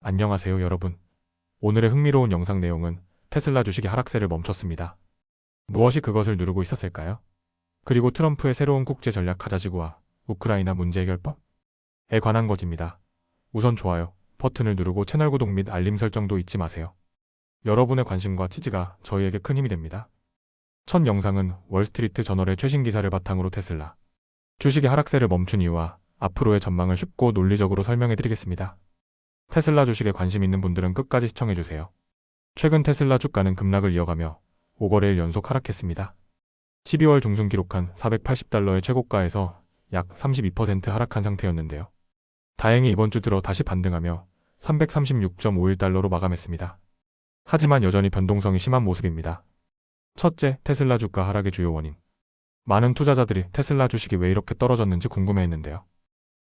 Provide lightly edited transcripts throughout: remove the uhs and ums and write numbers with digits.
안녕하세요 여러분. 오늘의 흥미로운 영상 내용은 테슬라 주식이 하락세를 멈췄습니다. 무엇이 그것을 누르고 있었을까요? 그리고 트럼프의 새로운 국제 전략 가자지구와 우크라이나 문제 해결법에 관한 것입니다. 우선 좋아요 버튼을 누르고 채널 구독 및 알림 설정도 잊지 마세요. 여러분의 관심과 지지가 저희에게 큰 힘이 됩니다. 첫 영상은 월스트리트 저널의 최신 기사를 바탕으로 테슬라 주식이 하락세를 멈춘 이유와 앞으로의 전망을 쉽고 논리적으로 설명해 드리겠습니다. 테슬라 주식에 관심 있는 분들은 끝까지 시청해주세요. 최근 테슬라 주가는 급락을 이어가며 5거래일 연속 하락했습니다. 12월 중순 기록한 $480의 최고가에서 약 32% 하락한 상태였는데요. 다행히 이번 주 들어 다시 반등하며 $336.51로 마감했습니다. 하지만 여전히 변동성이 심한 모습입니다. 첫째, 테슬라 주가 하락의 주요 원인. 많은 투자자들이 테슬라 주식이 왜 이렇게 떨어졌는지 궁금해했는데요.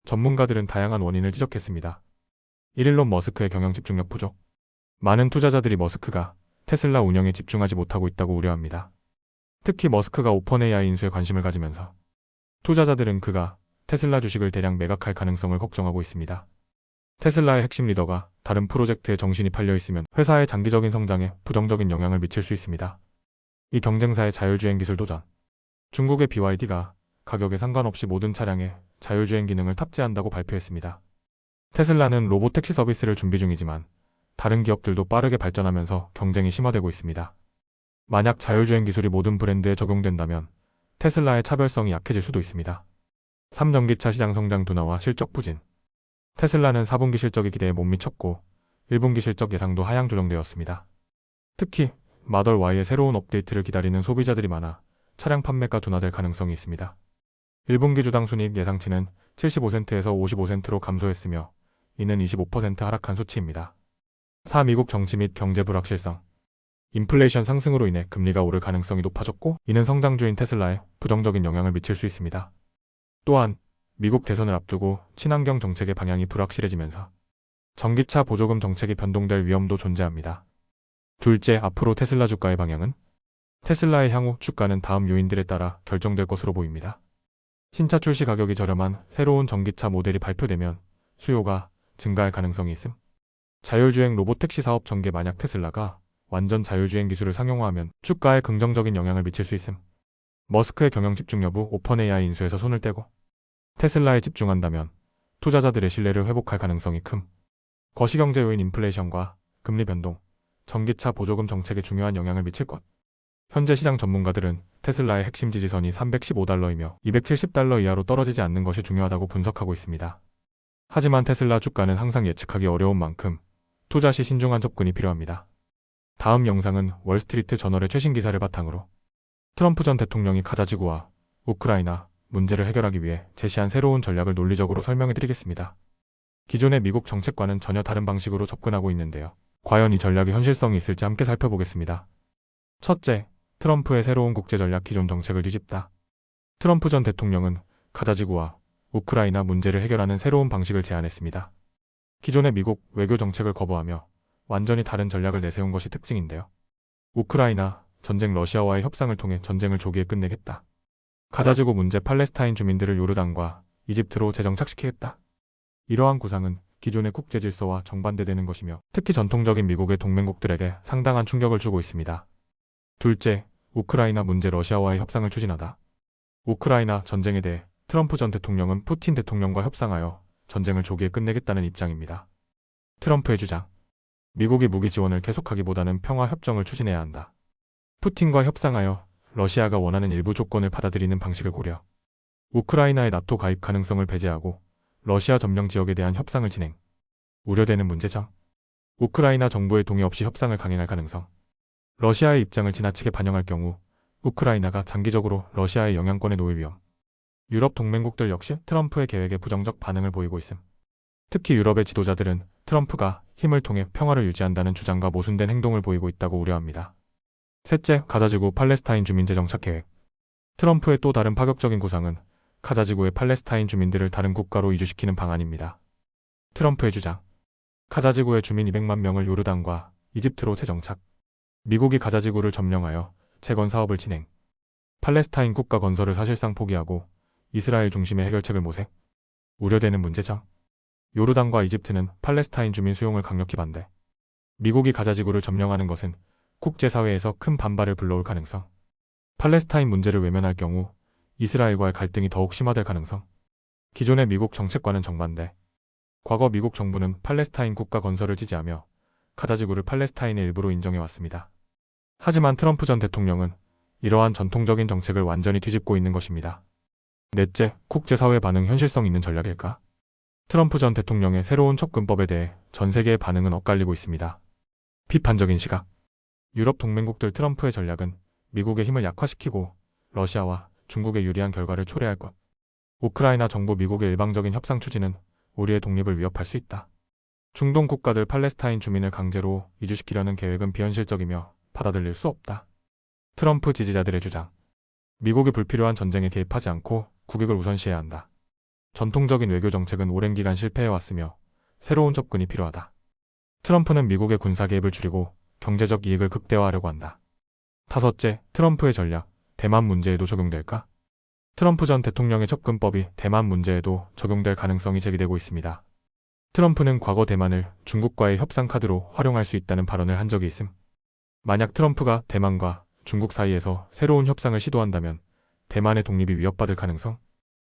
전문가들은 다양한 원인을 지적했습니다. 1. 일론 머스크의 경영 집중력 부족. 많은 투자자들이 머스크가 테슬라 운영에 집중하지 못하고 있다고 우려합니다. 특히 머스크가 오픈 AI 인수에 관심을 가지면서 투자자들은 그가 테슬라 주식을 대량 매각할 가능성을 걱정하고 있습니다. 테슬라의 핵심 리더가 다른 프로젝트에 정신이 팔려 있으면 회사의 장기적인 성장에 부정적인 영향을 미칠 수 있습니다. 이 경쟁사의 자율주행 기술 도전. 중국의 BYD가 가격에 상관없이 모든 차량에 자율주행 기능을 탑재한다고 발표했습니다. 테슬라는 로봇 택시 서비스를 준비 중이지만 다른 기업들도 빠르게 발전하면서 경쟁이 심화되고 있습니다. 만약 자율주행 기술이 모든 브랜드에 적용된다면 테슬라의 차별성이 약해질 수도 있습니다. 3. 전기차 시장 성장 둔화와 실적 부진. 테슬라는 4분기 실적이 기대에 못 미쳤고 1분기 실적 예상도 하향 조정되었습니다. 특히 마덜 Y의 새로운 업데이트를 기다리는 소비자들이 많아 차량 판매가 둔화될 가능성이 있습니다. 1분기 주당 순이익 예상치는 75센트에서 55센트로 감소했으며 이는 25% 하락한 수치입니다. 4. 미국 정치 및 경제 불확실성. 인플레이션 상승으로 인해 금리가 오를 가능성이 높아졌고 이는 성장주인 테슬라에 부정적인 영향을 미칠 수 있습니다. 또한 미국 대선을 앞두고 친환경 정책의 방향이 불확실해지면서 전기차 보조금 정책이 변동될 위험도 존재합니다. 둘째, 앞으로 테슬라 주가의 방향은? 테슬라의 향후 주가는 다음 요인들에 따라 결정될 것으로 보입니다. 신차 출시 가격이 저렴한 새로운 전기차 모델이 발표되면 수요가 증가할 가능성이 있음. 자율주행 로봇택시 사업 전개. 만약 테슬라가 완전 자율주행 기술을 상용화하면 주가에 긍정적인 영향을 미칠 수 있음. 머스크의 경영 집중 여부. 오픈 AI 인수에서 손을 떼고 테슬라에 집중한다면 투자자들의 신뢰를 회복할 가능성이 큼. 거시경제 요인. 인플레이션과 금리 변동, 전기차 보조금 정책에 중요한 영향을 미칠 것. 현재 시장 전문가들은 테슬라의 핵심 지지선이 $315이며 $270 이하로 떨어지지 않는 것이 중요하다고 분석하고 있습니다. 하지만 테슬라 주가는 항상 예측하기 어려운 만큼 투자 시 신중한 접근이 필요합니다. 다음 영상은 월스트리트 저널의 최신 기사를 바탕으로 트럼프 전 대통령이 가자지구와 우크라이나 문제를 해결하기 위해 제시한 새로운 전략을 논리적으로 설명해 드리겠습니다. 기존의 미국 정책과는 전혀 다른 방식으로 접근하고 있는데요. 과연 이 전략이 현실성이 있을지 함께 살펴보겠습니다. 첫째, 트럼프의 새로운 국제전략. 기존 정책을 뒤집다. 트럼프 전 대통령은 가자지구와 우크라이나 문제를 해결하는 새로운 방식을 제안했습니다. 기존의 미국 외교 정책을 거부하며 완전히 다른 전략을 내세운 것이 특징인데요. 우크라이나 전쟁. 러시아와의 협상을 통해 전쟁을 조기에 끝내겠다. 가자지구 문제. 팔레스타인 주민들을 요르단과 이집트로 재정착시키겠다. 이러한 구상은 기존의 국제 질서와 정반대되는 것이며 특히 전통적인 미국의 동맹국들에게 상당한 충격을 주고 있습니다. 둘째, 우크라이나 문제. 러시아와의 협상을 추진하다. 우크라이나 전쟁에 대해 트럼프 전 대통령은 푸틴 대통령과 협상하여 전쟁을 조기에 끝내겠다는 입장입니다. 트럼프의 주장. 미국이 무기 지원을 계속하기보다는 평화 협정을 추진해야 한다. 푸틴과 협상하여 러시아가 원하는 일부 조건을 받아들이는 방식을 고려. 우크라이나의 나토 가입 가능성을 배제하고 러시아 점령 지역에 대한 협상을 진행. 우려되는 문제점. 우크라이나 정부의 동의 없이 협상을 강행할 가능성. 러시아의 입장을 지나치게 반영할 경우 우크라이나가 장기적으로 러시아의 영향권에 놓일 위험. 유럽 동맹국들 역시 트럼프의 계획에 부정적 반응을 보이고 있음. 특히 유럽의 지도자들은 트럼프가 힘을 통해 평화를 유지한다는 주장과 모순된 행동을 보이고 있다고 우려합니다. 셋째, 가자지구 팔레스타인 주민 재정착 계획. 트럼프의 또 다른 파격적인 구상은 가자지구의 팔레스타인 주민들을 다른 국가로 이주시키는 방안입니다. 트럼프의 주장. 가자지구의 주민 200만 명을 요르단과 이집트로 재정착. 미국이 가자지구를 점령하여 재건 사업을 진행. 팔레스타인 국가 건설을 사실상 포기하고 이스라엘 중심의 해결책을 모색. 우려되는 문제점. 요르단과 이집트는 팔레스타인 주민 수용을 강력히 반대. 미국이 가자지구를 점령하는 것은 국제사회에서 큰 반발을 불러올 가능성. 팔레스타인 문제를 외면할 경우 이스라엘과의 갈등이 더욱 심화될 가능성. 기존의 미국 정책과는 정반대. 과거 미국 정부는 팔레스타인 국가 건설을 지지하며 가자지구를 팔레스타인의 일부로 인정해왔습니다. 하지만 트럼프 전 대통령은 이러한 전통적인 정책을 완전히 뒤집고 있는 것입니다. 넷째, 국제사회 반응 현실성 있는 전략일까? 트럼프 전 대통령의 새로운 접근법에 대해 전 세계의 반응은 엇갈리고 있습니다. 비판적인 시각. 유럽 동맹국들 트럼프의 전략은 미국의 힘을 약화시키고 러시아와 중국에 유리한 결과를 초래할 것. 우크라이나 정부 미국의 일방적인 협상 추진은 우리의 독립을 위협할 수 있다. 중동 국가들 팔레스타인 주민을 강제로 이주시키려는 계획은 비현실적이며 받아들일 수 없다. 트럼프 지지자들의 주장. 미국이 불필요한 전쟁에 개입하지 않고 국익을 우선시해야 한다. 전통적인 외교 정책은 오랜 기간 실패해왔으며 새로운 접근이 필요하다. 트럼프는 미국의 군사 개입을 줄이고 경제적 이익을 극대화하려고 한다. 다섯째, 트럼프의 전략, 대만 문제에도 적용될까? 트럼프 전 대통령의 접근법이 대만 문제에도 적용될 가능성이 제기되고 있습니다. 트럼프는 과거 대만을 중국과의 협상 카드로 활용할 수 있다는 발언을 한 적이 있음. 만약 트럼프가 대만과 중국 사이에서 새로운 협상을 시도한다면 대만의 독립이 위협받을 가능성?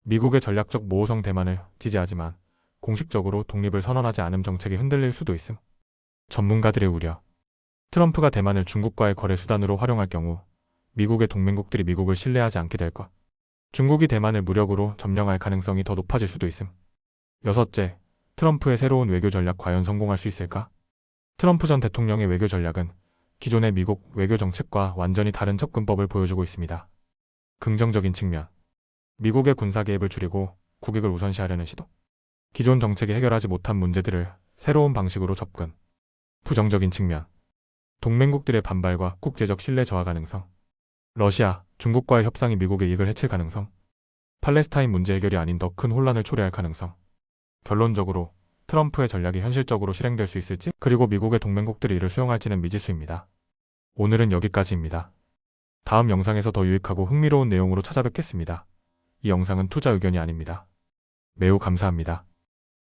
미국의 전략적 모호성 대만을 지지하지만 공식적으로 독립을 선언하지 않은 정책이 흔들릴 수도 있음. 전문가들의 우려. 트럼프가 대만을 중국과의 거래 수단으로 활용할 경우 미국의 동맹국들이 미국을 신뢰하지 않게 될 것. 중국이 대만을 무력으로 점령할 가능성이 더 높아질 수도 있음. 여섯째, 트럼프의 새로운 외교 전략 과연 성공할 수 있을까? 트럼프 전 대통령의 외교 전략은 기존의 미국 외교 정책과 완전히 다른 접근법을 보여주고 있습니다. 긍정적인 측면. 미국의 군사 개입을 줄이고 국익을 우선시하려는 시도. 기존 정책이 해결하지 못한 문제들을 새로운 방식으로 접근. 부정적인 측면. 동맹국들의 반발과 국제적 신뢰 저하 가능성. 러시아, 중국과의 협상이 미국의 이익을 해칠 가능성. 팔레스타인 문제 해결이 아닌 더 큰 혼란을 초래할 가능성. 결론적으로 트럼프의 전략이 현실적으로 실행될 수 있을지, 그리고 미국의 동맹국들이 이를 수용할지는 미지수입니다. 오늘은 여기까지입니다. 다음 영상에서 더 유익하고 흥미로운 내용으로 찾아뵙겠습니다. 이 영상은 투자 의견이 아닙니다. 매우 감사합니다.